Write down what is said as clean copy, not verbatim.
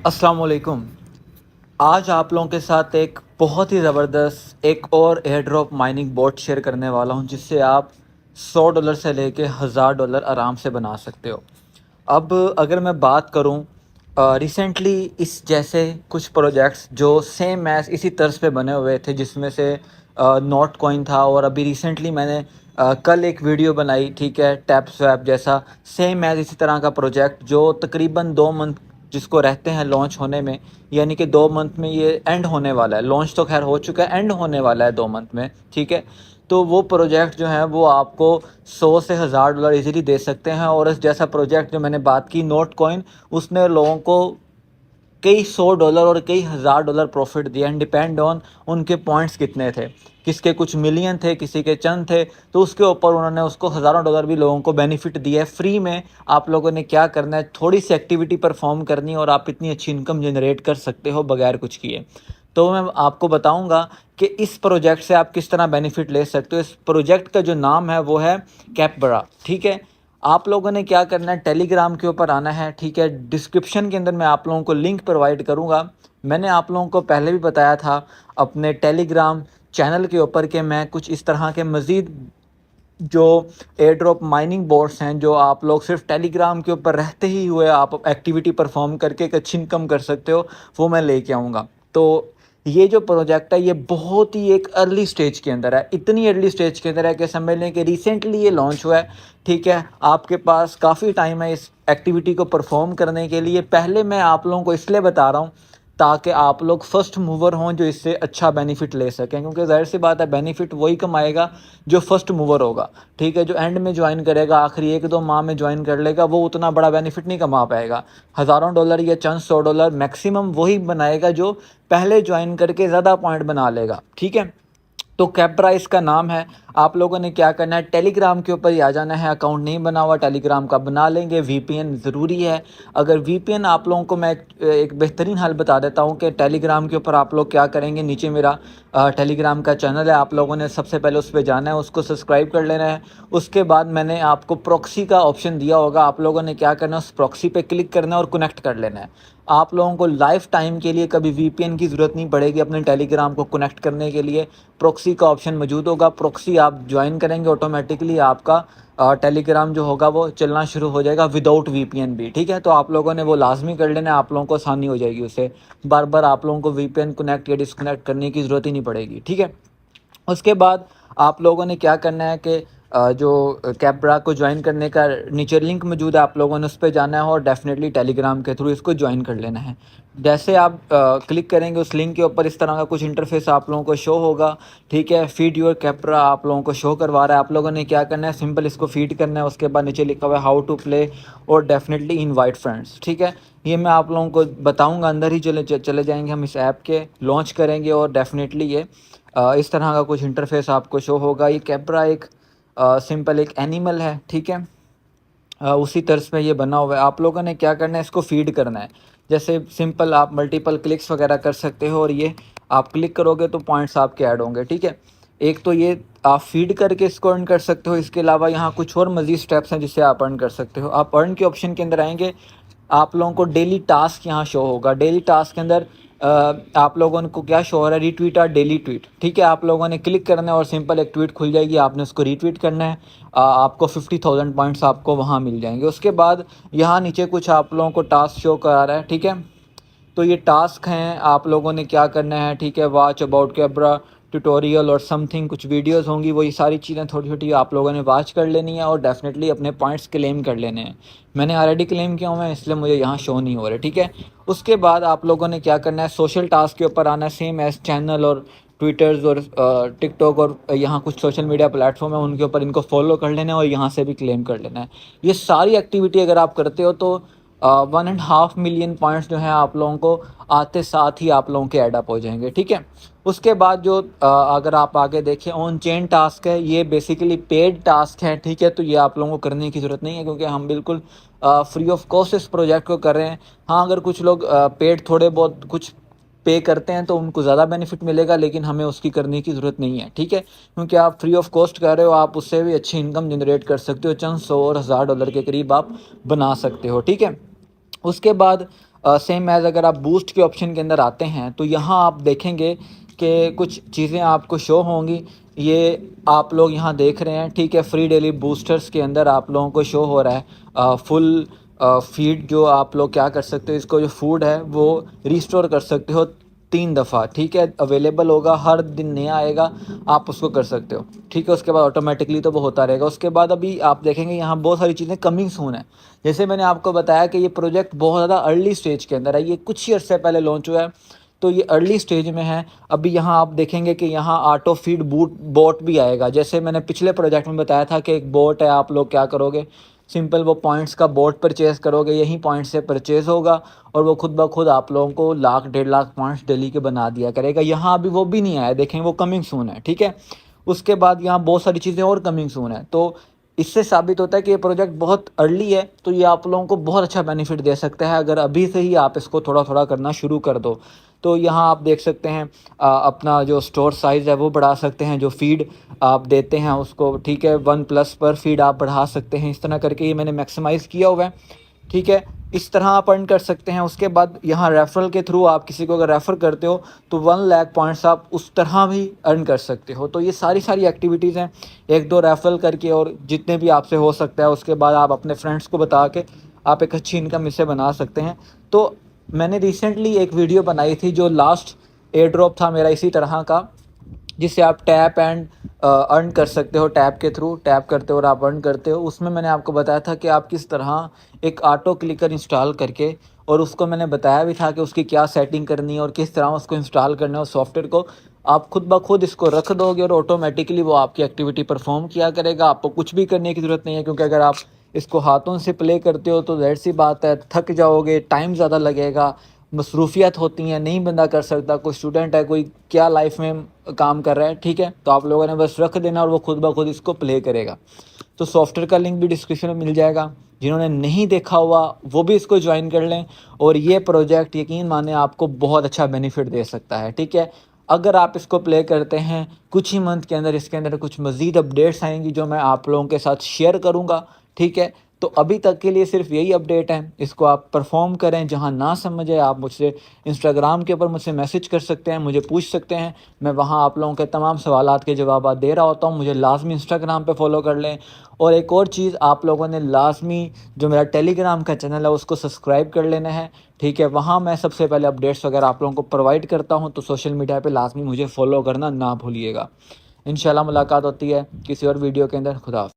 अस्सलाम वालेकुम। आज आप लोगों के साथ एक बहुत ही ज़बरदस्त एक और air drop mining boat share करने वाला हूं, जिससे आप $100 से लेके $1000 आराम से बना सकते हो। अब अगर मैं बात करूं रिसेंटली इस जैसे कुछ प्रोजेक्ट्स जो सेम एज़ इसी तर्ज पे बने हुए थे, जिसमें से नोट कॉइन था, और अभी रिसेंटली मैंने कल एक वीडियो बनाई, ठीक है, टैप स्वैप जैसा सेम एज़ इसी तरह का प्रोजेक्ट जो तकरीबन 2 मंथ जिसको रहते हैं लॉन्च होने में, यानी कि 2 मंथ में ये एंड होने वाला है। लॉन्च तो ख़ैर हो चुका है, एंड होने वाला है 2 मंथ में, ठीक है। तो वो प्रोजेक्ट जो है वो आपको 100 से $1000 ईज़िली दे सकते हैं। और इस जैसा प्रोजेक्ट जो मैंने बात की नोट कॉइन, उसने लोगों को कई $100 और कई $1000 प्रॉफिट दिया, एंड डिपेंड ऑन उनके पॉइंट्स कितने थे। किसके कुछ मिलियन थे, किसी के चंद थे, तो उसके ऊपर उन्होंने उसको हज़ारों डॉलर भी लोगों को बेनिफिट दिया है फ्री में। आप लोगों ने क्या करना है, थोड़ी सी एक्टिविटी परफॉर्म करनी है और आप इतनी अच्छी इनकम जनरेट कर सकते हो बगैर कुछ किए। तो मैं आपको बताऊंगा कि इस प्रोजेक्ट से आप किस तरह बेनिफिट ले सकते हो। इस प्रोजेक्ट का जो नाम है वो है कैपबरा, ठीक है। आप लोगों ने क्या करना है, टेलीग्राम के ऊपर आना है, ठीक है। डिस्क्रिप्शन के अंदर मैं आप लोगों को लिंक प्रोवाइड करूंगा। मैंने आप लोगों को पहले भी बताया था अपने टेलीग्राम चैनल के ऊपर कि मैं कुछ इस तरह के मज़ीद जो एयर ड्रॉप माइनिंग बोर्ड्स हैं, जो आप लोग सिर्फ टेलीग्राम के ऊपर रहते ही हुए आप एक्टिविटी परफॉर्म करके एक अच्छी इनकम कर सकते हो, वो मैं लेके आऊँगा। तो ये जो प्रोजेक्ट है ये बहुत ही एक अर्ली स्टेज के अंदर है, इतनी अर्ली स्टेज के अंदर है कि समझ लें कि रिसेंटली ये लॉन्च हुआ है, ठीक है। आपके पास काफ़ी टाइम है इस एक्टिविटी को परफॉर्म करने के लिए। पहले मैं आप लोगों को इसलिए बता रहा हूँ ताकि आप लोग फर्स्ट मूवर हों जो इससे अच्छा बेनिफिट ले सकें, क्योंकि ज़ाहिर सी बात है बेनिफिट वही कमाएगा जो फर्स्ट मूवर होगा, ठीक है। जो एंड में ज्वाइन करेगा, आखिरी 1-2 माह में ज्वाइन कर लेगा, वो उतना बड़ा बेनिफिट नहीं कमा पाएगा। हज़ारों डॉलर या चंद $100 मैक्सिमम वही बनाएगा जो पहले ज्वाइन करके ज़्यादा पॉइंट बना लेगा, ठीक है। तो कैपरा इसका नाम है। आप लोगों ने क्या करना है, टेलीग्राम के ऊपर ही आ जाना है। अकाउंट नहीं बना हुआ टेलीग्राम का, बना लेंगे। वीपीएन ज़रूरी है। अगर वीपीएन आप लोगों को मैं एक बेहतरीन हल बता देता हूँ कि टेलीग्राम के ऊपर आप लोग क्या करेंगे। नीचे मेरा टेलीग्राम का चैनल है, आप लोगों ने सबसे पहले उस पर जाना है, उसको सब्सक्राइब कर लेना है। उसके बाद मैंने आपको प्रॉक्सी का ऑप्शन दिया होगा, आप लोगों ने क्या करना है, उस प्रॉक्सी पे क्लिक करना है और कनेक्ट कर लेना है। आप लोगों को लाइफ टाइम के लिए कभी वीपीएन की ज़रूरत नहीं पड़ेगी अपने टेलीग्राम को कनेक्ट करने के लिए। प्रॉक्सी का ऑप्शन मौजूद होगा, प्रॉक्सी आप ज्वाइन करेंगे ऑटोमेटिकली आपका टेलीग्राम जो होगा वो चलना शुरू हो जाएगा विदाउट वीपीएन भी, ठीक है। तो आप लोगों ने वो लाजमी कर लेना है, आप लोगों को आसानी हो जाएगी उससे। बार बार आप लोगों को वीपीएन कनेक्ट या डिसकनेक्ट करने की ज़रूरत ही नहीं पड़ेगी, ठीक है। उसके बाद आप लोगों ने क्या करना है कि जो कैपरा को ज्वाइन करने का नीचे लिंक मौजूद है, आप लोगों ने उस पे जाना है और डेफिनेटली टेलीग्राम के थ्रू इसको ज्वाइन कर लेना है। जैसे आप क्लिक करेंगे उस लिंक के ऊपर, इस तरह का कुछ इंटरफेस आप लोगों को शो होगा, ठीक है। फीड योर कैपरा आप लोगों को शो करवा रहा है। आप लोगों ने क्या करना है, सिंपल इसको फीड करना है। उसके बाद नीचे लिखा हुआ है हाउ टू प्ले और डेफिनेटली इनवाइट फ्रेंड्स, ठीक है। ये मैं आप लोगों को बताऊंगा, अंदर ही चले जाएंगे हम, इस ऐप के लॉन्च करेंगे और डेफिनेटली ये इस तरह का कुछ इंटरफेस आपको शो होगा। ये कैपरा एक सिंपल एक एनिमल है, ठीक है। उसी तर्ज पे ये बना हुआ है। आप लोगों ने क्या करना है, इसको फीड करना है। जैसे सिंपल आप मल्टीपल क्लिक्स वगैरह कर सकते हो, और ये आप क्लिक करोगे तो पॉइंट्स आपके ऐड होंगे, ठीक है। एक तो ये आप फीड करके इसको अर्न कर सकते हो। इसके अलावा यहाँ कुछ और मज़ीद स्टेप्स हैं जिससे आप अर्न कर सकते हो। आप अर्न के ऑप्शन के अंदर आएंगे, आप लोगों को डेली टास्क यहाँ शो होगा। डेली टास्क के अंदर आप लोगों को क्या शो हो रहा है, रीट्वीट आर डेली ट्वीट, ठीक है। आप लोगों ने क्लिक करना है और सिंपल एक ट्वीट खुल जाएगी, आपने उसको रीट्वीट करना है। आपको 50,000 पॉइंट्स आपको वहाँ मिल जाएंगे। उसके बाद यहाँ नीचे कुछ आप लोगों को टास्क शो करा रहा है, ठीक है। तो ये टास्क हैं, आप लोगों ने क्या करना है, ठीक है। वॉच अबाउट कैपरा ट्यूटोरियल और समथिंग कुछ वीडियोस होंगी, वही सारी चीज़ें थोड़ी छोटी आप लोगों ने वॉच कर लेनी है और डेफिनेटली अपने पॉइंट्स क्लेम कर लेने हैं। मैंने ऑलरेडी क्लेम किया हूँ मैं, इसलिए मुझे यहाँ शो नहीं हो रहे, ठीक है। उसके बाद आप लोगों ने क्या करना है, सोशल टास्क के ऊपर आना है, सेम एज चैनल और ट्विटर्स और टिकटॉक और यहाँ कुछ सोशल मीडिया प्लेटफॉर्म है उनके ऊपर इनको फॉलो कर लेना है और यहाँ से भी क्लेम कर लेना है। ये सारी एक्टिविटी अगर आप करते हो तो 1.5 मिलियन पॉइंट्स जो हैं आप लोगों को आते साथ ही आप लोगों के ऐड अप हो जाएंगे, ठीक है। उसके बाद जो अगर आप आगे देखें ऑन चेन टास्क है, ये बेसिकली पेड टास्क है, ठीक है। तो ये आप लोगों को करने की ज़रूरत नहीं है क्योंकि हम बिल्कुल फ्री ऑफ कॉस्ट इस प्रोजेक्ट को कर रहे हैं। हाँ, अगर कुछ लोग पेड थोड़े बहुत कुछ पे करते हैं तो उनको ज़्यादा बेनिफिट मिलेगा, लेकिन हमें उसकी करने की ज़रूरत नहीं है, ठीक है। क्योंकि आप फ्री ऑफ कॉस्ट कर रहे हो, आप उससे भी अच्छी इनकम जनरेट कर सकते हो। चंद $100 और $1000 के करीब आप बना सकते हो, ठीक है। उसके बाद सेम एज़ अगर आप बूस्ट के ऑप्शन के अंदर आते हैं तो यहाँ आप देखेंगे कि कुछ चीज़ें आपको शो होंगी। ये आप लोग यहाँ देख रहे हैं, ठीक है। फ्री डेली बूस्टर्स के अंदर आप लोगों को शो हो रहा है फुल फीड, जो आप लोग क्या कर सकते हो, इसको जो फूड है वो रिस्टोर कर सकते हो 3 दफ़ा, ठीक है। अवेलेबल होगा, हर दिन नया आएगा, आप उसको कर सकते हो, ठीक है। उसके बाद ऑटोमेटिकली तो वो होता रहेगा। उसके बाद अभी आप देखेंगे यहाँ बहुत सारी चीज़ें कमिंग सून है। जैसे मैंने आपको बताया कि ये प्रोजेक्ट बहुत ज़्यादा अर्ली स्टेज के अंदर है, ये कुछ ही अर्से पहले लॉन्च हुआ है, तो ये अर्ली स्टेज में है। अभी यहाँ आप देखेंगे कि यहाँ ऑटो फीड बोट भी आएगा। जैसे मैंने पिछले प्रोजेक्ट में बताया था कि एक बोट है, आप लोग क्या करोगे, सिंपल वो पॉइंट्स का बोट परचेज़ करोगे, यहीं पॉइंट से परचेज़ होगा और वो खुद ब खुद आप लोगों को 1,00,000 1.5 लाख पॉइंट्स डेली के बना दिया करेगा। यहाँ अभी वो भी नहीं आया, देखें वो कमिंग सून है, ठीक है। उसके बाद यहाँ बहुत सारी चीज़ें और कमिंग सून है, तो इससे साबित होता है कि ये प्रोजेक्ट बहुत अर्ली है, तो ये आप लोगों को बहुत अच्छा बेनिफिट दे सकता है अगर अभी से ही आप इसको थोड़ा थोड़ा करना शुरू कर दो। तो यहाँ आप देख सकते हैं अपना जो स्टोर साइज़ है वो बढ़ा सकते हैं, जो फीड आप देते हैं उसको, ठीक है, 1+ पर फीड आप बढ़ा सकते हैं। इस तरह करके ये मैंने मैक्सिमाइज़ किया हुआ है, ठीक है। इस तरह आप अर्न कर सकते हैं। उसके बाद यहाँ रेफरल के थ्रू आप किसी को अगर रेफ़र करते हो तो 1 लाख पॉइंट्स आप उस तरह भी अर्न कर सकते हो। तो ये सारी एक्टिविटीज़ हैं, 1-2 रेफरल करके और जितने भी आपसे हो सकता है। उसके बाद आप अपने फ्रेंड्स को बता के आप एक अच्छी इनकम इससे बना सकते हैं। तो मैंने रिसेंटली एक वीडियो बनाई थी, जो लास्ट एयर ड्रॉप था मेरा इसी तरह का, जिससे आप टैप एंड अर्न कर सकते हो, टैप के थ्रू टैप करते हो और आप अर्न करते हो। उसमें मैंने आपको बताया था कि आप किस तरह एक ऑटो क्लिकर इंस्टॉल करके, और उसको मैंने बताया भी था कि उसकी क्या सेटिंग करनी है और किस तरह उसको इंस्टॉल करना है। उस सॉफ्टवेयर को आप खुद ब खुद इसको रख दोगे और ऑटोमेटिकली वो आपकी एक्टिविटी परफॉर्म किया करेगा। आपको कुछ भी करने की ज़रूरत नहीं है, क्योंकि अगर आप इसको हाथों से प्ले करते हो तो ज़ाहिर सी बात है थक जाओगे, टाइम ज़्यादा लगेगा, मसरूफियत होती हैं, नहीं बंदा कर सकता। कोई स्टूडेंट है, कोई क्या लाइफ में काम कर रहा है, ठीक है। तो आप लोगों ने बस रख देना और वो खुद ब खुद इसको प्ले करेगा। तो सॉफ्टवेयर का लिंक भी डिस्क्रिप्शन में मिल जाएगा, जिन्होंने नहीं देखा हुआ वो भी इसको ज्वाइन कर लें। और ये प्रोजेक्ट यकीन माने आपको बहुत अच्छा बेनिफिट दे सकता है, ठीक है। अगर आप इसको प्ले करते हैं, कुछ ही मंथ के अंदर इसके अंदर कुछ मज़ीद अपडेट्स आएंगी जो मैं आप लोगों के साथ शेयर करूँगा, ठीक है। तो अभी तक के लिए सिर्फ यही अपडेट है, इसको आप परफॉर्म करें। जहां ना समझ आए आप मुझसे इंस्टाग्राम के ऊपर मुझसे मैसेज कर सकते हैं, मुझे पूछ सकते हैं। मैं वहां आप लोगों के तमाम सवालात के जवाब दे रहा होता हूं। मुझे लाजमी इंस्टाग्राम पे फॉलो कर लें। और एक और चीज़, आप लोगों ने लाजमी जो मेरा टेलीग्राम का चैनल है उसको सब्सक्राइब कर लेना है, ठीक है। वहाँ मैं सबसे पहले अपडेट्स वगैरह आप लोगों को प्रोवाइड करता हूँ, तो सोशल मीडिया पर लाजमी मुझे फॉलो करना ना भूलिएगा। इंशाल्लाह मुलाकात होती है किसी और वीडियो के अंदर। खुदा हाफ़िज़।